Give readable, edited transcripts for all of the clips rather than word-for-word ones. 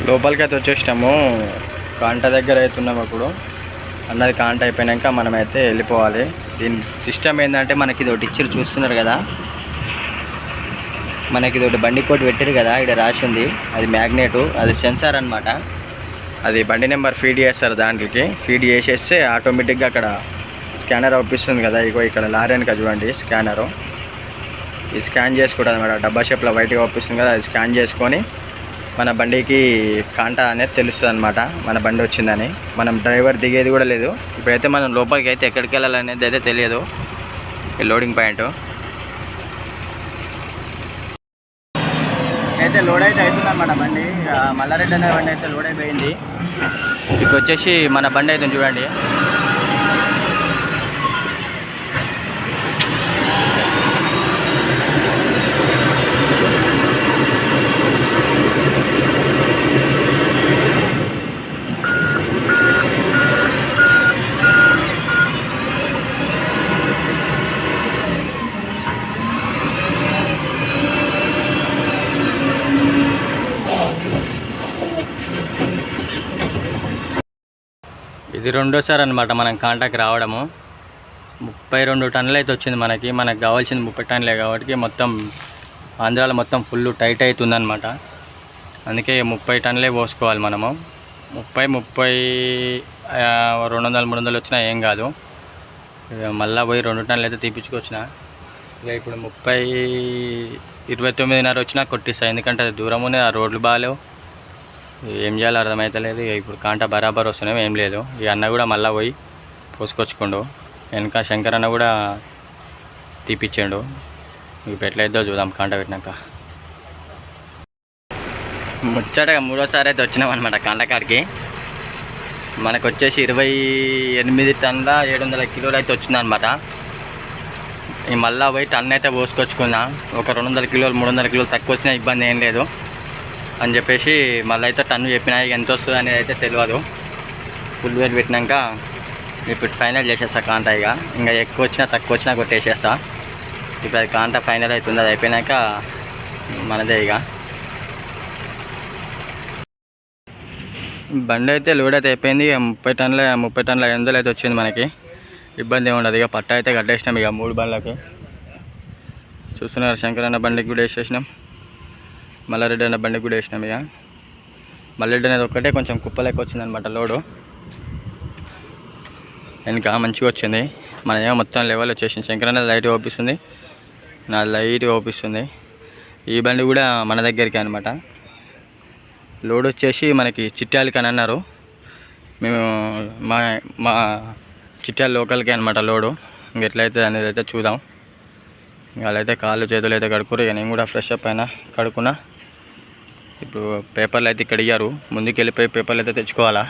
లోపలికి అయితే వచ్చేసినాము. కాంట దగ్గర అవుతున్నాము. ఇప్పుడు అన్నది కాంట అయిపోయాక మనమైతే వెళ్ళిపోవాలి. దీని సిస్టమ్ ఏంటంటే మనకి ఇది ఒకటి ఇచ్చారు, చూస్తున్నారు కదా. మనకి ఇది ఒకటి బండి కోటి పెట్టారు కదా, ఇక్కడ రాసి ఉంది. అది మ్యాగ్నెట్, అది సెన్సార్ అనమాట. అది బండి నెంబర్ ఫీడ్ చేస్తారు. దాంట్లోకి ఫీడ్ చేసేస్తే ఆటోమేటిక్గా అక్కడ స్కానర్ అవుపిస్తుంది కదా. ఇగో ఇక్కడ లారీ వెనక చూడండి స్కానరు. ఇది స్కాన్ చేసుకుంటుంది అనమాట. డబ్బా షేప్లో వైట్గా అవుపిస్తుంది కదా, అది స్కాన్ చేసుకొని మన బండికి కాంట అనేది తెలుస్తుంది అనమాట, మన బండి వచ్చిందని. మనం డ్రైవర్ దిగేది కూడా లేదు. ఇప్పుడైతే మనం లోపలికి అయితే ఎక్కడికి వెళ్ళాలనేది అయితే తెలియదు. ఈ లోడింగ్ పాయింట్ అయితే లోడ్ అయితే అవుతుంది అనమాట బండి. మల్లారెడ్డి అనే బండి అయితే లోడ్ అయిపోయింది. ఇప్పుడు వచ్చేసి మన బండి అయితే చూడండి. ఇది రెండోసారి అనమాట మనం కాంటాక్ట్ రావడము. 32 టన్నులు అయితే వచ్చింది మనకు కావాల్సింది 30 టన్నులే కాబట్టి మొత్తం ఆంధ్రాలో మొత్తం ఫుల్ టైట్ అవుతుందన్నమాట. అందుకే 30 టన్నులే పోసుకోవాలి మనము. 30 200-300 వచ్చినా ఏం కాదు. మళ్ళీ పోయి 2 టన్నులు అయితే తీపించుకొచ్చిన. ఇక ఇప్పుడు 29.5 వచ్చినా కొట్టిస్తాయి. ఎందుకంటే అది దూరం ఉన్నది, ఆ రోడ్లు బాగాలేవు, ఏం చేయాలో అర్థమవుతలేదు. ఇప్పుడు కాంట బరాబర్ వస్తున్నాయి, ఏం లేదు. ఈ అన్న కూడా మళ్ళీ పోయి పోసుకొచ్చుకోండు. వెనక శంకర్ అన్న కూడా తీపిచ్చాడు. ఇప్పుడు ఎట్లయిద్దో చూద్దాం కాంట పెట్టినాక. ముచ్చటగా 3వ సారి అయితే వచ్చినాం అనమాట కాంట కాడికి. మనకు వచ్చేసి 28 టన్నుల 700 కిలోలు అయితే వచ్చిందనమాట. ఈ మళ్ళీ పోయి టన్ను అయితే పోసుకొచ్చుకున్నా. ఒక 200 కిలోలు 300 కిలోలు తక్కువ వచ్చినా ఇబ్బంది ఏం లేదు అని చెప్పేసి మళ్ళీ అయితే టన్ను చెప్పినా. ఎంత వస్తుంది అనేది అయితే తెలియదు. ఫుల్ వెయిట్ పెట్టినాక ఇప్పుడు ఫైనల్ చేసేస్తా కాంట. ఇంకా ఎక్కువ వచ్చినా తక్కువ వచ్చినా కొట్టేసేస్తా. ఇప్పుడు అది కాంట ఫైనల్ అవుతుంది. అది అయిపోయినాక మనదే. బండి అయితే లోడ్ అయితే అయిపోయింది. 30 టన్నుల 500 అయితే వచ్చింది మనకి. ఇబ్బంది ఏమి ఉండదు. పట్ట అయితే కట్టేసినాం 3 బండ్లకి. చూస్తున్నారు, శంకర్ అన్న బండికి కూడా వేసేసినాం, మల్లారెడ్డి అన్న బండికి కూడా వేసినాం. మల్లారెడ్డి అనేది ఒక్కటే కొంచెం కుప్పలెక్క వచ్చిందనమాట లోడు. వెనక మంచిగా వచ్చింది. మనదేమో మొత్తం లెవెల్ వచ్చేసింది. శంకర్ అనేది లైట్ ఓపిస్తుంది, నా లైట్ ఓపిస్తుంది. ఈ బండి కూడా మన దగ్గరికి అనమాట. లోడ్ వచ్చేసి మనకి చిట్యాలకి అని అన్నారు. మేము మా చిట్యాల లోకల్కి అనమాట లోడు. ఇంకెట్లయితే అనేది అయితే చూద్దాం. వాళ్ళైతే కాళ్ళు చేతులు అయితే కడుక్కురు. నేను కూడా ఫ్రెష్ అప్ అయినా, కడుక్కున్నా. ఇప్పుడు పేపర్లు అయితే ఇక్కడ ఇయ్యారు. ముందుకు వెళ్ళిపోయి పేపర్లు అయితే తెచ్చుకోవాలా.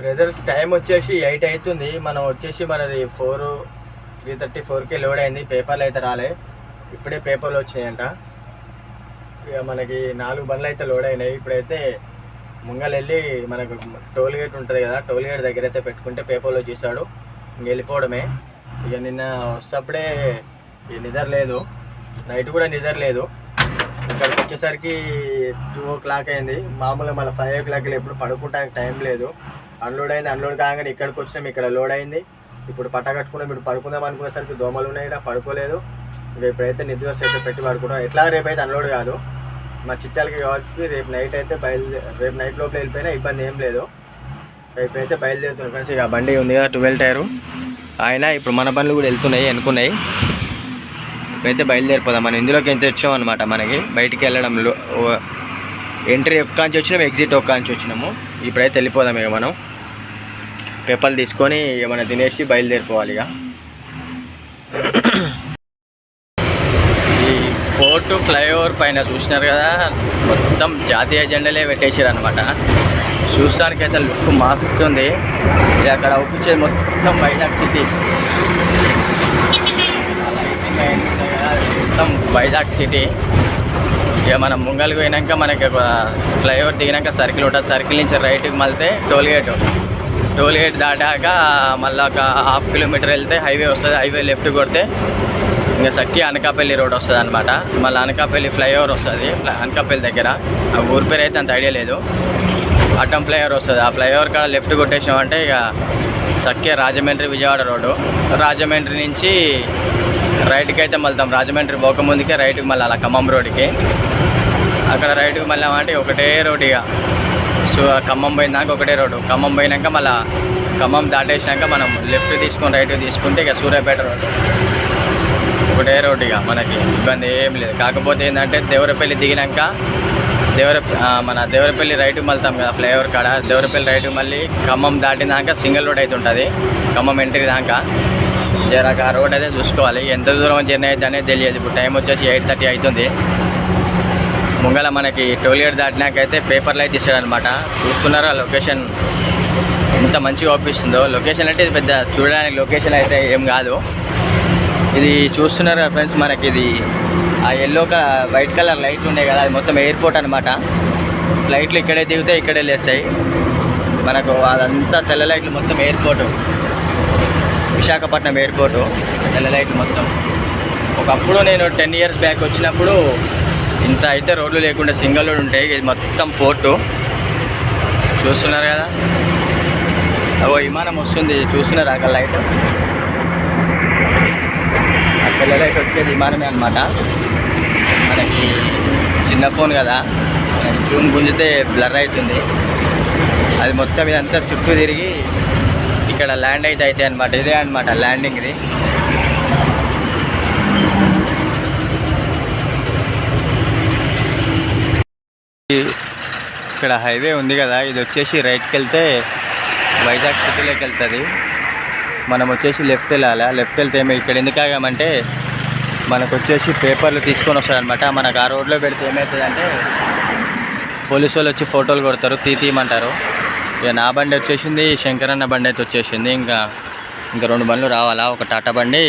బ్రదర్స్ టైం వచ్చేసి 8 అవుతుంది. మనం వచ్చేసి మనది 3:34కి లోడ్ అయింది. పేపర్లు అయితే రాలే, ఇప్పుడే పేపర్లు వచ్చినాయంట. ఇక మనకి 4 బండ్లు అయితే లోడ్ అయినాయి. ఇప్పుడైతే ముంగలెళ్ళి మనకు టోల్ గేట్ ఉంటుంది కదా, టోల్ గేట్ దగ్గర అయితే పెట్టుకుంటే పేపర్లో చూసాడు. ఇంక వెళ్ళిపోవడమే. ఇక నిన్న వస్తప్పుడే నిద్ర లేదు, నైట్ కూడా నిద్ర లేదు. ఇక్కడికి వచ్చేసరికి 2 o'clock అయింది. మామూలుగా మళ్ళీ 5 o'clock ఎప్పుడు పడుకుంటానికి టైం లేదు. అన్లోడ్ అయింది. అన్లోడ్ కాగానే ఇక్కడికి వచ్చినాం, ఇక్కడ లోడ్ అయింది. ఇప్పుడు పట్ట కట్టుకున్నాం. ఇప్పుడు పడుకుందాం అనుకునేసరికి దోమలు ఉన్నాయి, పడుకోలేదు. ఇక ఇప్పుడైతే నిద్ర అయితే పెట్టి పడుకుంటాం. ఎట్లా రేపు అయితే అన్లోడ్ కాదు, మా చిట్టాలకి కావాల్సి రేపు నైట్ అయితే రేపు నైట్ లోపల వెళ్ళిపోయినా ఇబ్బంది ఏం లేదు. రేపు అయితే బయలుదేరుతున్నాం ఫ్రెండ్స్. ఇక బండి ఉంది కదా 12 టైరు అయినా. ఇప్పుడు మన బండ్లు కూడా వెళ్తున్నాయి, అనుకున్నాయి. ఇప్పుడైతే బయలుదేరిపోదాం. మనం ఇందులోకి ఎంత వచ్చాం అనమాట. మనకి బయటికి వెళ్ళడంలో ఎంట్రీ ఒక్కాంచి వచ్చినాము, ఎగ్జిట్ ఒక్కాంచి వచ్చినాము. ఇప్పుడైతే వెళ్ళిపోదాం. ఇక మనం పేపర్లు తీసుకొని ఏమైనా తినేసి బయలుదేరిపోవాలి. ఇక ఈ పోర్టు ఫ్లైఓవర్ పైన చూసినారు కదా, మొత్తం జాతీయ జెండాలే పెట్టేసారు అనమాట. చూస్తానికి అయితే లుక్ మస్తుంది. ఇది అక్కడ అవుపించేది మొత్తం వైజాగ్ సిటీ, మొత్తం వైజాగ్ సిటీ. ఇక మనం ముంగల్కి పోయినాక మనకి ఫ్లైఓవర్ దిగినాక సర్కిల్ ఉంటుంది. సర్కిల్ నుంచి రైట్కి మళ్తే టోల్ గేట్ దాటాక మళ్ళీ ఒక ½ కిలోమీటర్ వెళ్తే హైవే వస్తుంది. హైవే లెఫ్ట్ కొడితే ఇంకా సక్కి అనకాపల్లి రోడ్ వస్తుంది అనమాట. మళ్ళీ అనకాపల్లి ఫ్లైఓవర్ వస్తుంది. అనకాపల్లి దగ్గర ఆ ఊరి పేరు అయితే అంత ఐడియా లేదు. అడ్డం ఫ్లైఓవర్ వస్తుంది. ఆ ఫ్లైఓవర్ కాడ లెఫ్ట్ కొట్టేసామంటే ఇక సక్కే రాజమండ్రి విజయవాడ రోడ్డు. రాజమండ్రి నుంచి రైట్కి అయితే వెళ్తాం. రాజమండ్రి పోకముందుకే రైట్కి మళ్ళీ అలా ఖమ్మం రోడ్డుకి. అక్కడ రైట్కి వెళ్ళామంటే ఒకటే రోడ్ ఇక. సో ఖమ్మం పోయినాక ఒకటే రోడ్డు. ఖమ్మం పోయినాక మళ్ళీ ఖమ్మం దాటేసినాక మనం లెఫ్ట్ తీసుకొని రైట్ తీసుకుంటే ఇక సూర్యాపేట రోడ్డు ఒకటే రోడ్డు. ఇక మనకి ఇబ్బంది ఏం లేదు. కాకపోతే ఏంటంటే దేవరపల్లి దిగినాక మన దేవరపల్లి రైట్కి వెళ్తాం కదా ఫ్లైఓవర్ కాడ. దేవరపల్లి రైట్కి మళ్ళీ ఖమ్మం దాటినాక సింగిల్ రోడ్ అయితే ఉంటుంది. ఖమ్మం ఎంట్రీ దాకా జరాక ఆ రోడ్ అయితే చూసుకోవాలి. ఎంత దూరం జర్నీ అయితే అనేది తెలియదు. ఇప్పుడు టైం వచ్చేసి 8:30 అవుతుంది. ముంగల మనకి టోల్గేట్ దాటినాకైతే పేపర్లు అయితే ఇస్తాడనమాట. చూస్తున్నారా లొకేషన్ ఎంత మంచిగా ఓపిస్తుందో. లొకేషన్ అంటే ఇది పెద్ద చూడడానికి లొకేషన్ అయితే ఏం కాదు. ఇది చూస్తున్నారు ఫ్రెండ్స్, మనకి ఇది ఆ వైట్ కలర్ లైట్లు ఉన్నాయి కదా, అది మొత్తం ఎయిర్పోర్ట్ అనమాట. ఫ్లైట్లు ఇక్కడే దిగితే ఇక్కడే లేస్తాయి. మనకు అదంతా తెల్ల లైట్లు మొత్తం ఎయిర్పోర్టు, విశాఖపట్నం ఎయిర్పోర్టు. తెల్ల లైట్లు మొత్తం. ఒకప్పుడు నేను 10 years బ్యాక్ వచ్చినప్పుడు ఇంత అయితే రోడ్లు లేకుండా సింగిల్ రోడ్ ఉంటాయి. ఇది మొత్తం పోర్టు చూస్తున్నారు కదా. అవో విమానం వస్తుంది చూస్తున్నారు అక్కడ లైట్. ఆ తెల్ల లైట్ వచ్చేది విమానమే అనమాట. మనకి చిన్న ఫోన్ కదా, మనకి జూమ్ గుంజితే బ్లర్ అవుతుంది. అది మొత్తం ఇదంతా చుట్టూ తిరిగి ఇక్కడ ల్యాండ్ అయితే అవుతాయి అనమాట. ఇదే అనమాట ల్యాండింగ్. ఇది ఇక్కడ హైవే ఉంది కదా, ఇది వచ్చేసి రైట్కి వెళ్తే వైజాగ్ సిటీలోకి వెళ్తుంది. మనం వచ్చేసి లెఫ్ట్ వెళ్ళాలి. లెఫ్ట్ వెళ్తే ఏమో ఇక్కడ ఎందుకు ఆగామంటే మనకు వచ్చేసి పేపర్లు తీసుకొని వస్తారనమాట. మనకు ఆ రోడ్లో పెడితే ఏమవుతుందంటే పోలీసు వాళ్ళు వచ్చి ఫోటోలు కొడతారు, తీయమంటారు. ఇక నా బండి వచ్చేసింది, శంకరన్న బండి అయితే వచ్చేసింది. ఇంకా 2 బండ్లు రావాలా. ఒక టాటా బండి,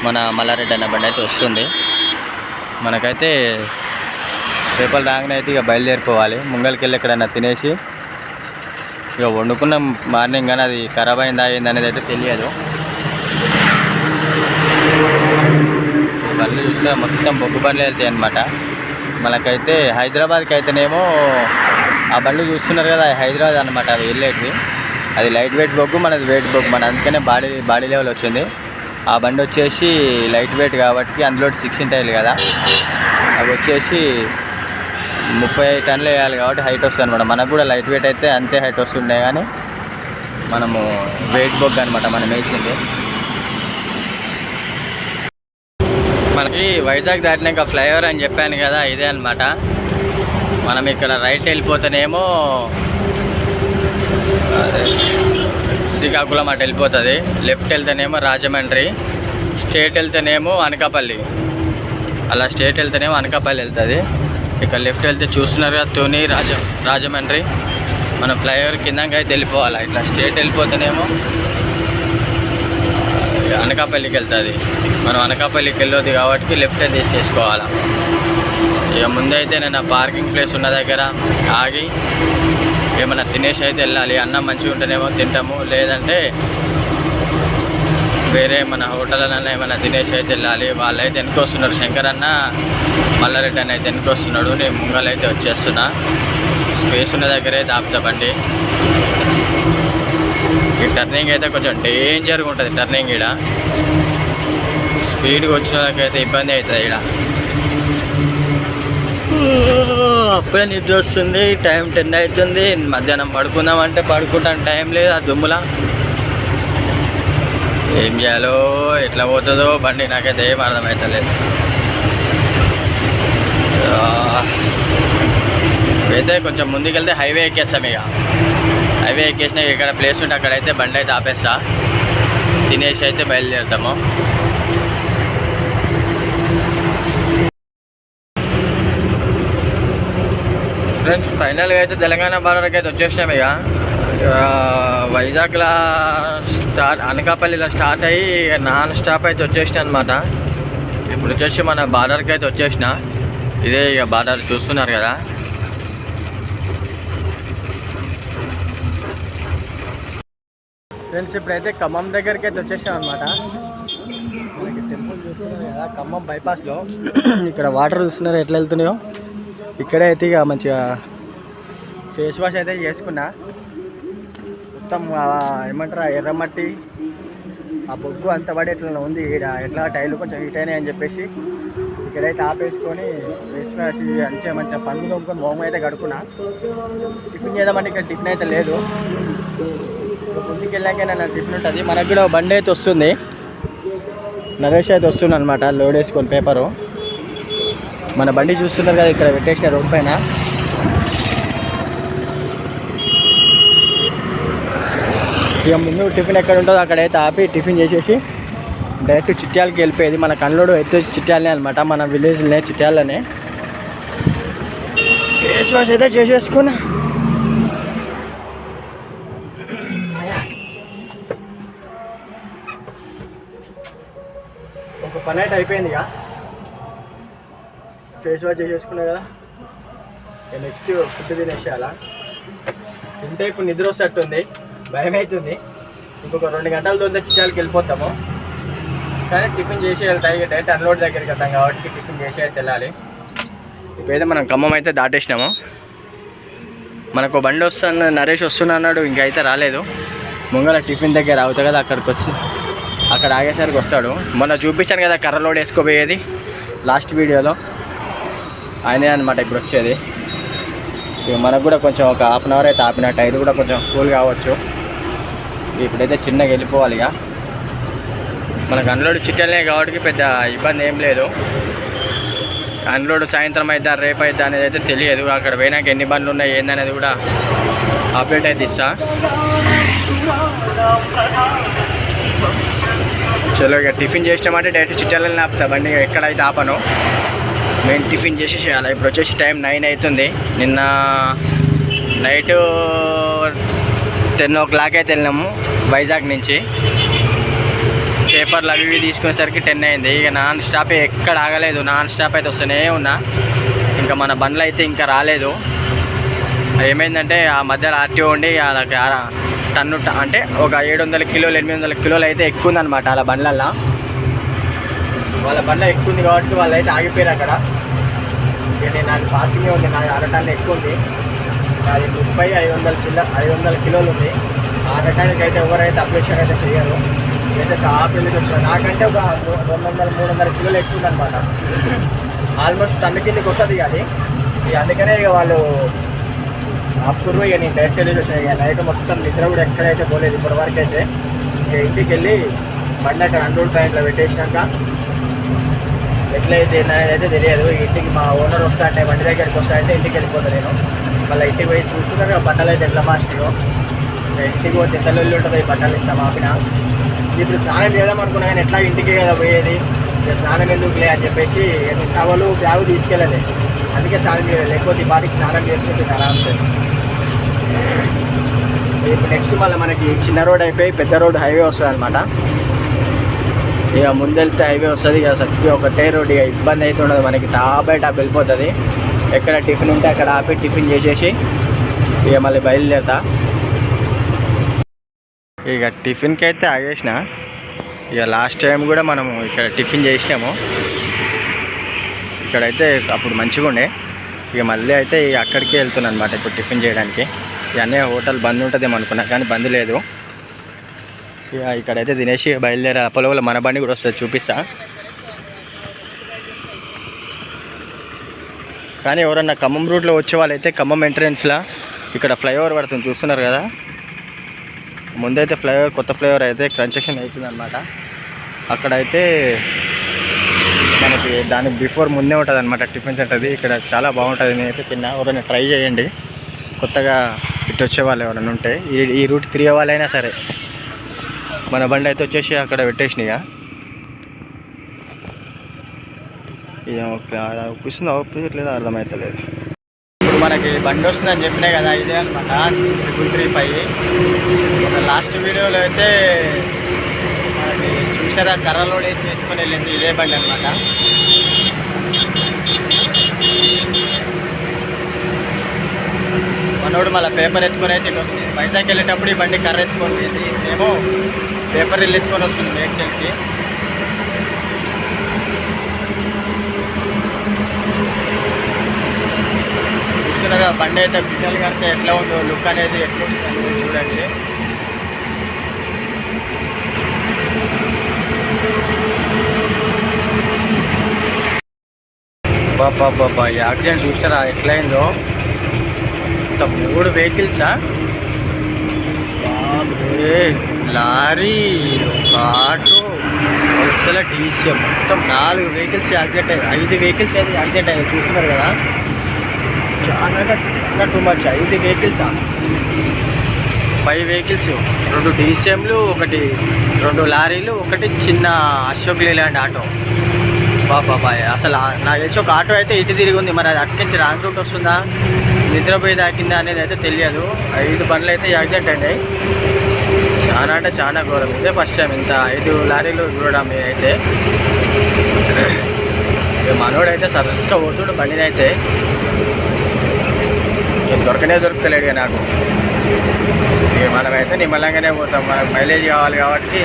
మన మల్లారెడ్డి అన్న బండి అయితే వస్తుంది. మనకైతే పేపర్లు రాగానే అయితే ఇక బయలుదేరిపోవాలి. ముంగలికి వెళ్ళి ఎక్కడన్నా తినేసి ఇక వండుకున్నాం మార్నింగ్, కానీ అది ఖరాబ్ అయిందా అయింది అనేది అయితే తెలియదు. బండ్లు చూస్తే మొత్తం బొగ్గు బండ్లు వెళ్తాయి అనమాట. మనకైతే హైదరాబాద్కి అయితేనేమో ఆ బండ్లు చూస్తున్నారు కదా, హైదరాబాద్ అనమాట. అది వెళ్ళేది అది లైట్ వెయిట్ బొగ్గు, మనది వెయిట్ బొగ్గు. మన అందుకనే బాడీ లెవెల్ వచ్చింది. ఆ బండి వచ్చేసి లైట్ వెయిట్ కాబట్టి అందులో 16 టైర్లు కదా, అవి వచ్చేసి 35 టన్నులు వేయాలి కాబట్టి హైట్ వస్తుంది అనమాట. మనకు కూడా లైట్ వెయిట్ అయితే అంతే హైట్ వస్తుండే, కానీ మనము వెయిట్ బొగ్గు అనమాట మనం వేసింది. మనకి వైజాగ్ దాటినాక ఫ్లైఓవర్ అని చెప్పాను కదా, ఇదే అనమాట. మనం ఇక్కడ రైట్ వెళ్ళిపోతేనేమో శ్రీకాకుళం అటు వెళ్ళిపోతుంది. లెఫ్ట్ వెళ్తేనేమో రాజమండ్రి, స్ట్రేట్ వెళ్తేనేమో అనకాపల్లి. అలా స్ట్రేట్ వెళ్తేనేమో అనకాపల్లి వెళ్తుంది. ఇక్కడ లెఫ్ట్ వెళ్తే చూస్తున్నారు కదా తుని రాజమండ్రి. మనం ఫ్లైఓవర్ కిందకి అయితే వెళ్ళిపోవాలి. ఇట్లా స్ట్రేట్ వెళ్ళిపోతేనేమో అనకాపల్లికి వెళ్తుంది. మనం అనకాపల్లికి వెళ్ళొద్దు కాబట్టి లెఫ్ట్ తీసేసుకోవాలి. ఇక ముందైతే నేను పార్కింగ్ ప్లేస్ ఉన్న దగ్గర ఆగి ఏమైనా తినేసి అయితే వెళ్ళాలి. అన్నం మంచిగా ఉంటేనేమో తింటాము, లేదంటే వేరే మన హోటళ్ళన్నా ఏమైనా తినేసి అయితే వెళ్ళాలి. వాళ్ళైతే వెనుకొస్తున్నారు. శంకర్ అన్న మల్లారెడ్డి అన్న అయితే వెనుకొస్తున్నాడు. నేను ముంగలైతే వచ్చేస్తున్నా. స్పేస్ ఉన్న దగ్గర అయితే ఆపుతా బండి. ఈ టర్నింగ్ అయితే కొంచెం డేంజర్గా ఉంటుంది. టర్నింగ్ ఈడ స్పీడ్గా వచ్చిన వాళ్ళకైతే ఇబ్బంది అవుతుంది. ఈడ అప్పుడే నిద్ర వస్తుంది. టైం 10 అవుతుంది. మధ్యాహ్నం పడుకుందామంటే పడుకుంటాను, టైం లేదు. ఆ దుమ్ములా ఏం చేయాలో ఎట్లా పోతుందో బండి నాకైతే ఏం అర్థమవుతలేదు. అయితే కొంచెం ముందుకెళ్తే హైవే ఎక్కేస్తాం. ఇక హైవే ఎక్కేసినా ఎక్కడ ప్లేస్ ఉంటే అక్కడైతే బండి అయితే ఆపేస్తా. తినేసి అయితే బయలుదేరుతాము. ఫ్రెండ్స్ ఫైనల్గా అయితే తెలంగాణ బార్డర్కి అయితే వచ్చేసినాం. ఇక వైజాగ్లో అనకాపల్లిలో స్టార్ట్ అయ్యి నాన్ స్టాప్ అయితే వచ్చేసిన అనమాట. ఇప్పుడు వచ్చేసి మన బార్డర్కి అయితే వచ్చేసిన. ఇదే ఇక బార్డర్ చూస్తున్నారు కదా. ఫ్రెండ్స్ ఇప్పుడైతే ఖమ్మం దగ్గరికి అయితే వచ్చేసాం అనమాట. మనకి టెంపుల్ చూస్తున్నారు కదా, కదా ఖమ్మం బైపాస్లో ఇక్కడ వాటర్ చూస్తున్నారు ఎట్లా వెళ్తున్నాయో. ఇక్కడే అయితే ఇక మంచిగా ఫేస్ వాష్ అయితే చేసుకున్నా. మొత్తం ఏమంటారు ఎర్రమట్టి ఆ బొగ్గు అంత పడి ఎట్లా ఉంది. ఇక్కడ ఎట్లా టైర్లు కొంచెం హీట్ అయినాయి అని చెప్పేసి ఇక్కడైతే ఆపేసుకొని ఫేస్ వాష్ మంచిగా పండు తోముకొని మొహం అయితే కడుక్కున్నా. టిఫిన్ చేద్దామంటే ఇక్కడ టిఫిన్ అయితే లేదు. ఇంటికి వెళ్ళాక నా టిఫిన్ ఉంటుంది. మనకు కూడా బండి అయితే వస్తుంది, నరేష్ అయితే వస్తుంది అనమాట లోడ్ వేసుకొని పేపరు. మన బండి చూస్తున్నారు కదా ఇక్కడ పెట్టేసిన రోడ్ పైన. ఇక ముందు టిఫిన్ ఎక్కడ ఉంటుందో అక్కడైతే ఆపి టిఫిన్ చేసేసి డైరెక్ట్ చిట్యాలకి వెళ్ళిపోయేది. మన కన్లోడు అయితే చిట్యాలనే అనమాట, మన విలేజ్లోనే చిట్యాలనే. ఫేస్ వాష్ అయితే చేసేసుకున్నా. ఒక పని అయితే అయిపోయింది. ఇక ఫేస్ వాష్ చేసేసుకున్నా కదా, నెక్స్ట్ ఫుడ్ తినేసేయాలా. తింటే ఇప్పుడు నిద్ర వస్తట్టుంది, భయం అవుతుంది. ఇంకొక 2 గంటలతో చిట్యాలకి వెళ్ళిపోతాము. కానీ టిఫిన్ చేసి వెళ్తాయి, డైరెక్ట్ అన్లోడ్ దగ్గరికి వెళ్తాం కాబట్టి టిఫిన్ చేసి అయితే వెళ్ళాలి. ఇప్పుడైతే మనం ఖమ్మం అయితే దాటేసినాము. మనకు బండి వస్తున్న నరేష్ వస్తున్నా అన్నాడు, ఇంకా అయితే రాలేదు. ముంగల టిఫిన్ దగ్గర అవుతాయి కదా, అక్కడికి వచ్చి అక్కడ ఆగేసరికి వస్తాడు. మొన్న చూపించాను కదా కర్ర లోడ్ వేసుకోబోయేది లాస్ట్ వీడియోలో, ఆయనే అనమాట ఇప్పుడు వచ్చేది. ఇక మనకు కూడా కొంచెం ఒక హాఫ్ అన్ అవర్ అయితే ఆపిన, టైర్ కూడా కొంచెం కూల్ కావచ్చు. ఇప్పుడైతే చిన్నగా వెళ్ళిపోవాలి. ఇక మనకు అన్లోడ్ చిట్టలే కాబట్టి పెద్ద ఇబ్బంది ఏం లేదు. అన్లోడ్ సాయంత్రం అవుతా రేపు అవుతా అనేది అయితే తెలియదు. అక్కడ పోయినాక ఎన్ని బండ్లు ఉన్నాయి ఏందనేది కూడా అప్డేట్ అయితే ఇస్తా. చలో ఇక టిఫిన్ చేసినామంటే డైరెక్ట్ చిట్టాలని ఆపుతా బండి, ఎక్కడైతే ఆపను. మేము టిఫిన్ చేసి చేయాలి. ఇప్పుడు వచ్చేసి టైం 9 అవుతుంది. నిన్న నైట్ 10 o'clock అయితే వెళ్ళినాము వైజాగ్ నుంచి. పేపర్లు అవి ఇవి తీసుకునేసరికి 10 అయింది. ఇక నాన్ స్టాప్ ఎక్కడ ఆగలేదు, నాన్ స్టాప్ అయితే వస్తూనే ఉన్నా. ఇంకా మన బండ్లు అయితే ఇంకా రాలేదు. ఏమైందంటే ఆ మధ్యలో ఆర్టీఓ ఉండి వాళ్ళకి టన్ను అంటే ఒక 700 కిలోలు 800 కిలోలు అయితే ఎక్కువ ఉందన్నమాట అలా బండ్లల్లో. వాళ్ళ బండ్ల ఎక్కువ ఉంది కాబట్టి వాళ్ళు అయితే ఆగిపోయారు అక్కడ. ఇక నేను నాకు పాసింగే ఉంది, నాకు 1/2 టన్ను ఎక్కువ ఉంది. అది 500 కిలోలు ఉంది. 1/2 టన్నుకి అయితే ఎవరైతే అప్లికేషన్ అయితే చేయరు. అయితే షాపులకి వచ్చాను. నాకంటే ఒక 200-300 కిలోలు ఎక్కువ ఉందన్నమాట. ఆల్మోస్ట్ టన్ను కిందకి వస్తుంది అది. ఇక అందుకనే ఇక వాళ్ళు అప్పుడు ఇక నేను డైరెక్ట్ వెళ్ళి వచ్చాను. ఇక నైట్ మొత్తం నిద్ర కూడా ఎక్కడైతే పోలేదు ఇప్పటి వరకు అయితే. ఇక ఇంటికి వెళ్ళి బండి అక్కడ అన్లోడ్ పాయింట్లో పెట్టేసాక ఎట్లయితే అయితే తెలియదు. ఇంటికి మా ఓనర్ వస్తా అంటే బండి దగ్గరికి వస్తా అంటే ఇంటికి వెళ్ళిపోతాను నేను. మళ్ళీ ఇంటికి పోయి చూసుకున్నాక బట్టలు అయితే ఎట్లా మాస్టిగో ఇంటికి పోతే ఎంత వెళ్ళి ఉంటుంది ఈ బట్టలు ఇట్లా మాపిన. ఇప్పుడు స్నానం చేద్దాం అనుకున్నా కానీ ఎట్లా ఇంటికి కదా పోయేది, స్నానం ఎందుకులే అని చెప్పేసి టవలు బ్యాగు తీసుకెళ్ళలే. అందుకే స్నానం చేయలేదు, లేకపోతే ఈ పాటికి స్నానం చేస్తుంటుంది ఆరామ్సే. ఇప్పుడు నెక్స్ట్ మళ్ళీ మనకి చిన్న రోడ్ అయిపోయి పెద్ద రోడ్ హైవే వస్తుంది అనమాట. ఇక ముందెళ్తే హైవే వస్తుంది. ఇక సత్తి ఒకటే రోడ్, ఇక ఇబ్బంది అయితే ఉండదు మనకి. టాప్ బై టాప్ వెళ్ళిపోతుంది. ఎక్కడ టిఫిన్ ఉంటే అక్కడ ఆపి టిఫిన్ చేసేసి ఇక మళ్ళీ బయలుదేరుతా. ఇక టిఫిన్కి అయితే ఆగేసిన. ఇక లాస్ట్ టైం కూడా మనము ఇక్కడ టిఫిన్ చేసినాము. ఇక్కడైతే అప్పుడు మంచిగా ఉండే. ఇక మళ్ళీ అయితే అక్కడికి వెళ్తున్నాను అనమాట ఇప్పుడు టిఫిన్ చేయడానికి. ఇవన్నీ హోటల్ బంద్ ఉంటుందేమో అనుకున్నా కానీ బంద్ లేదు. ఇక ఇక్కడైతే తినేసి బయలుదేరా. పొలంలో మన బండి కూడా వస్తుంది, చూపిస్తా. కానీ ఎవరన్నా ఖమ్మం రూట్లో వచ్చే వాళ్ళైతే ఖమ్మం ఎంట్రెన్స్లో ఇక్కడ ఫ్లైఓవర్ పడుతుంది చూస్తున్నారు కదా. ముందైతే ఫ్లైఓవర్, కొత్త ఫ్లైఓవర్ అయితే కన్స్ట్రక్షన్ అవుతుంది అనమాట. అక్కడైతే మనకి దానికి బిఫోర్ ముందే ఉంటుంది అనమాట టిఫిన్ సెంటర్ది. ఇక్కడ చాలా బాగుంటుంది, నేనైతే తిన్నా. ఎవరైనా ట్రై చేయండి, కొత్తగా ఇటు వచ్చే వాళ్ళు ఎవరైనా ఉంటే. ఈ రూట్ తిరిగే వాళ్ళైనా సరే. మన బండి అయితే వచ్చేసి అక్కడ పెట్టేసినాయిగా. ఒప్పిస్తుందో ఒప్పించట్లేదో అర్థమవుతలేదు. ఇప్పుడు మనకి బండి వస్తుందని చెప్పినా కదా, ఇదే అనమాట 335. లాస్ట్ వీడియోలో అయితే మనకి చూసారా కర్ర లోడ్ వేసి తీసుకొని వెళ్ళింది, ఇదే బండి అనమాట. మనోడు మళ్ళీ పేపర్ ఎత్తుకొని అయితే వైజాగ్ వెళ్ళేటప్పుడు ఈ బండి కర్ర ఎత్తుకొని పోయింది. ఏమో పేపర్ ఎత్తుకొని వస్తుంది మేడ్చల్కి. చూస్తున్నారా బండి అయితే పిల్లలు కడితే ఎట్లా ఉందో లుక్ అనేది ఎట్లా ఉంటుంది చూడండి. బాబా ఈ యాక్సిడెంట్ చూస్తారా ఎట్లయిందో. ఇంత 3 వెహికల్సా, లారీ, ఒక ఆటో, అవతల డీసీ, మొత్తం 4 వెహికల్స్ యాక్సిడెంట్ అయ్యాయి. 5 వెహికల్స్ అయితే యాక్సిడెంట్ అయ్యాయి చూస్తున్నారు కదా. చాలా టూ మచ్. 5 వెహికల్సా, 5 వెహికల్స్, 2 డీసీఎంలు, 2 లారీలు, 1 చిన్న అశోక్ లేలాండ్ ఆటో. బాబాయ్ అసలు నాకు తెలిసి ఒక ఆటో అయితే ఇటు తిరిగి ఉంది. మరి అది అటుకించి రాంగ్ రూట్ వస్తుందా, నిద్రపోయి తాకిందా అనేది అయితే తెలియదు. 5 బండ్లు అయితే యాక్సిడెంట్ అయినాయి. చాలా అంటే చాలా ఘోరం. ఇదే ఫస్ట్ టైం ఇంత 5 లారీలు చూడడం. అయితే మనోడైతే సరస్గా పోతుడు బండిని అయితే దొరకలేడు ఇక నాకు. ఇక మనమైతే నిమ్మలంగానే పోతాం. మనకు మైలేజ్ కావాలి కాబట్టి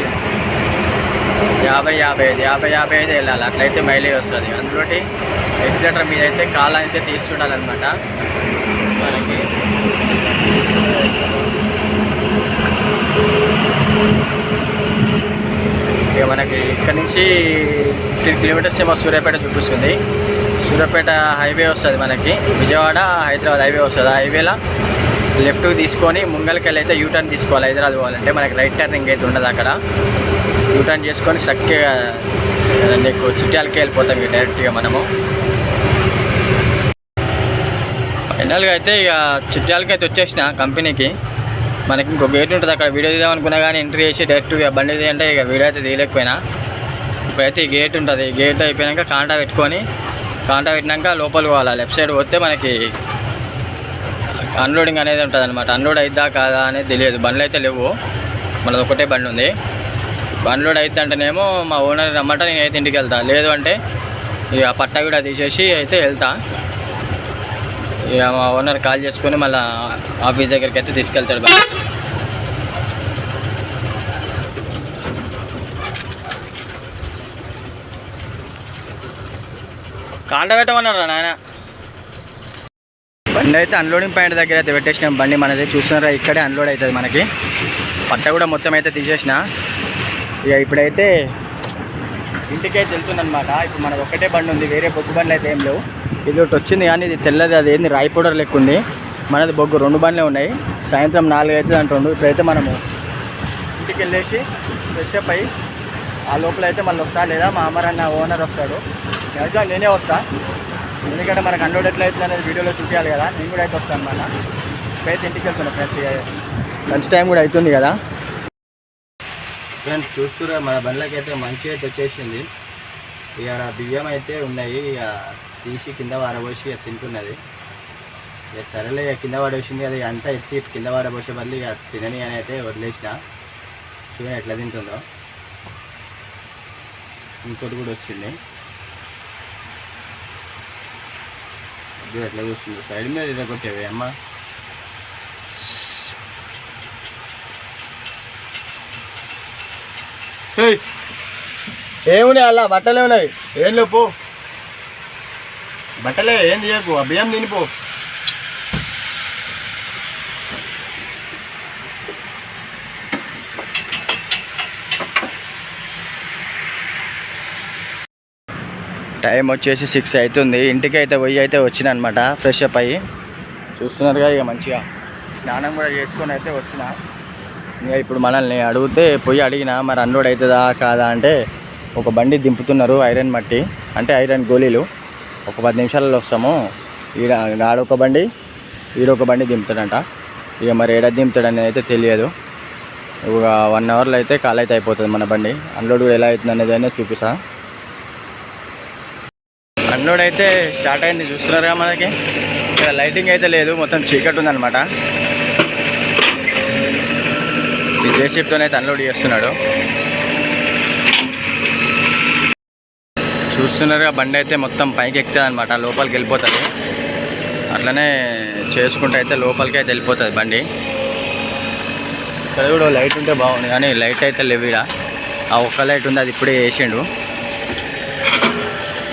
50 వెళ్ళాలి. అట్లయితే మైలేజ్ వస్తుంది. అందులోటి ఎక్సిలేటర్ మీద అయితే కాలు అయితే తీస్తుండాలన్నమాట మనకి. ఇక మనకి ఇక్కడ నుంచి 15 కిలోమీటర్స్ ఏమో సూర్యాపేట చూపిస్తుంది. సూర్యాపేట హైవే వస్తుంది మనకి, విజయవాడ హైదరాబాద్ హైవే వస్తుంది. ఆ హైవేలో లెఫ్ట్కి తీసుకొని ముంగల్కి వెళ్ళి అయితే యూటర్న్ తీసుకోవాలి. హైదరాబాద్ పోవాలంటే మనకి రైట్ టర్నింగ్ అయితే ఉండదు. అక్కడ యూటర్న్ చేసుకొని చక్కగా నీకు చిట్యాలకి వెళ్ళిపోతాం ఇక డైరెక్ట్గా మనము. ఫైనల్గా అయితే ఇక చిట్యాలకి అయితే వచ్చేసిన కంపెనీకి. మనకి ఇంకో గేట్ ఉంటుంది అక్కడ. వీడియో తీద్దాం అనుకున్నా కానీ ఎంట్రీ చేసి డైరెక్ట్గా బండి అంటే ఇక వీడియో అయితే తీయలేకపోయినా. ఇప్పుడైతే ఈ గేట్ ఉంటుంది. ఈ గేట్ అయిపోయాక కాంటా పెట్టినాక లోపలికి పోవాలి. లెఫ్ట్ సైడ్ పోతే మనకి అన్లోడింగ్ అనేది ఉంటుంది అనమాట. అన్లోడ్ అయిద్దా కాదా అనేది తెలియదు. బండ్లు అయితే లేవు, మనది ఒకటే బండి ఉంది. అన్లోడ్ అయితే అంటేనేమో మా ఓనర్ రమ్మంటే నేను అయితే ఇంటికి వెళ్తా. లేదు అంటే ఇక పట్టా కూడా తీసేసి అయితే వెళ్తా. ఇక మా ఓనర్ కాల్ చేసుకొని మళ్ళీ ఆఫీస్ దగ్గరికి అయితే తీసుకెళ్తాడు బండి. కాంట పెట్టమన్నారా నాయన. బండి అయితే అన్లోడింగ్ పాయింట్ దగ్గర అయితే పెట్టేసినాం. బండి మనది చూస్తున్నారా, ఇక్కడే అన్లోడ్ అవుతుంది మనకి. పట్ట కూడా మొత్తం అయితే తీసేసిన. ఇక ఇప్పుడైతే ఇంటికైతే వెళ్తుందనమాట. ఇప్పుడు మనది ఒకటే బండి ఉంది, వేరే బొగ్గు బండ్లు అయితే ఏం లేవు. ఇది ఒకటి వచ్చింది కానీ ఇది తెల్లది, అది ఏంది రాయి పౌడర్ లెక్క ఉంది. మనది బొగ్గు 2 బండ్లే ఉన్నాయి. సాయంత్రం 4 అవుతుంది అంటుండు. ఇప్పుడైతే మనము ఇంటికి వెళ్ళేసి ఫ్రెష్ అప్ అయ్యి ఆ లోపల అయితే మళ్ళీ వస్తా, లేదా మా అమరన్న ఓనర్ వస్తాడు. నిజంగా నేనే వస్తా, ఎందుకంటే మనకు అన్లోడ్ ఎట్లా అవుతుంది అనేది వీడియోలో చూపించాలి కదా. నేను కూడా అయితే వస్తాను అనమాట. ఇప్పుడైతే ఇంటికి వెళ్తున్నా ఫ్రెండ్స్. లంచ్ టైం కూడా అవుతుంది కదా ఫ్రెండ్స్. చూస్తున్నా మన బండ్లకి అయితే మంచి అయితే వచ్చేసింది. ఇక బియ్యం అయితే ఉన్నాయి, ఇక తీసి కింద వారబోసి తింటున్నది. ఇక సరేలే ఇక కింద వాడేసింది అది అంతా ఎత్తి కింద వారబోసే బదులు ఇక తినని అని అయితే వదిలేసిన. చూడండి ఎట్లా తింటుందో. ఇంకోటి కూడా వచ్చింది, అది ఎట్లా చూస్తుందో. సైడ్ మీద ఇదే కొట్టేవి అమ్మ. ఏమున్నాయి అలా బట్టలే ఉన్నాయి. ఏం లేపో బట్టలే, ఏం తీయకు, ఆ బియ్యం తినిపో. టైం వచ్చేసి 6 అవుతుంది. ఇంటికి అయితే పోయి అయితే వచ్చిన అనమాట ఫ్రెష్ అప్ అయ్యి. చూస్తున్నారుగా ఇక మంచిగా స్నానం కూడా చేసుకొని అయితే వచ్చిన. ఇక ఇప్పుడు మనల్ని అడిగితే పోయి అడిగిన మరి అన్లోడ్ అవుతుందా కాదా అంటే ఒక బండి దింపుతున్నారు ఐరన్ మట్టి, అంటే ఐరన్ గోళీలు. ఒక 10 నిమిషాలలో వస్తాము. ఆడొక బండి ఈడొక బండి దింపుతాడంట. ఇక మరి ఏడా దింపుతాడని అయితే తెలియదు. ఒక 1 అవర్లో అయితే కాల్ అయితే అయిపోతుంది మన బండి. అన్లోడ్ ఎలా అవుతుంది అనేది అయినా చూపిస్తా. అన్లోడ్ అయితే స్టార్ట్ అయింది చూస్తున్నారుగా. మనకి ఇక్కడ లైటింగ్ అయితే లేదు, మొత్తం చీకటి ఉందన్నమాట. ఈ జేసీబీతోనైతే అన్లోడ్ చేస్తున్నాడు. చూస్తున్నారుగా బండి అయితే మొత్తం పైకి ఎక్కుతుంది అనమాట, లోపలికి వెళ్ళిపోతుంది. అట్లనే చేసుకుంటూ అయితే లోపలికి అయితే వెళ్ళిపోతుంది బండి. ఇక్కడ కూడా లైట్ ఉంటే బాగుంది కానీ లైట్ అయితే లేవు. ఇక్కడ ఆ ఒక్క లైట్ ఉంది, అది ఇప్పుడే వేసిండు.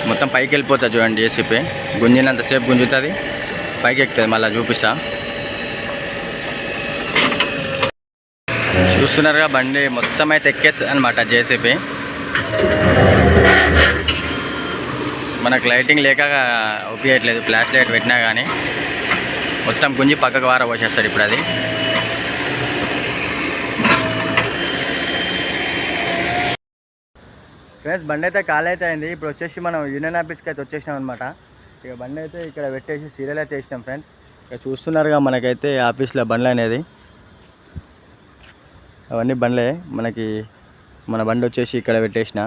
మొత్తం పైకి వెళ్ళిపోతుంది చూడండి. జేసీబీ గుంజినంతసేపు గుంజుతుంది, పైకి ఎక్కుతుంది, మళ్ళీ చూపిస్తా. చూస్తున్నారుగా బండి మొత్తం అయితే ఎక్కేస్తుంది అనమాట జేసీబీ. మనకు లైటింగ్ లేక ఉపయోగట్లేదు, ఫ్లాష్ లైట్ పెట్టినా కానీ మొత్తం గుంజి పక్కకు వార పోసేస్తాడు ఇప్పుడు అది. ఫ్రెండ్స్ బండి అయితే ఖాళీ అయితే అయింది. ఇప్పుడు వచ్చేసి మనం యూనియన్ ఆఫీస్కి అయితే వచ్చేసినాం అనమాట. ఇక బండి అయితే ఇక్కడ పెట్టేసి సీరియల్ అయితే వేసినాం ఫ్రెండ్స్. ఇక చూస్తున్నారుగా మనకైతే ఆఫీస్లో బండ్లు అనేది, అవన్నీ బండ్లే మనకి. మన బండి వచ్చేసి ఇక్కడ పెట్టేసిన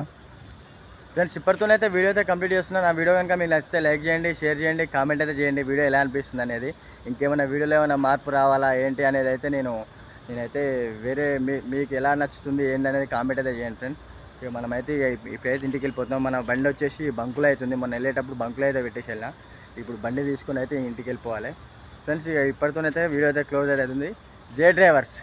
ఫ్రెండ్స్. ఇప్పటితోనైతే వీడియో అయితే కంప్లీట్ చేస్తున్నాను. నా వీడియో కనుక మీకు నచ్చితే లైక్ చేయండి, షేర్ చేయండి, కామెంట్ అయితే చేయండి వీడియో ఎలా అనిపిస్తుంది అనేది. ఇంకేమైనా వీడియోలో ఏమైనా మార్పు రావాలా ఏంటి అనేది అయితే నేనైతే వేరే మీకు ఎలా నచ్చుతుంది ఏంటనేది కామెంట్ అయితే చేయండి ఫ్రెండ్స్. ఇక మనమైతే ఇప్పుడైతే ఇంటికి వెళ్ళిపోతున్నాం. మన బండి వచ్చేసి బంకులో అవుతుంది. మొన్న వెళ్ళేటప్పుడు బంకులో అయితే పెట్టేసి వెళ్ళా. ఇప్పుడు బండి తీసుకుని అయితే ఇంటికి వెళ్ళిపోవాలి ఫ్రెండ్స్. ఇక ఇప్పటితోనైతే వీడియో అయితే క్లోజ్ అయితే అవుతుంది. జై డ్రైవర్స్.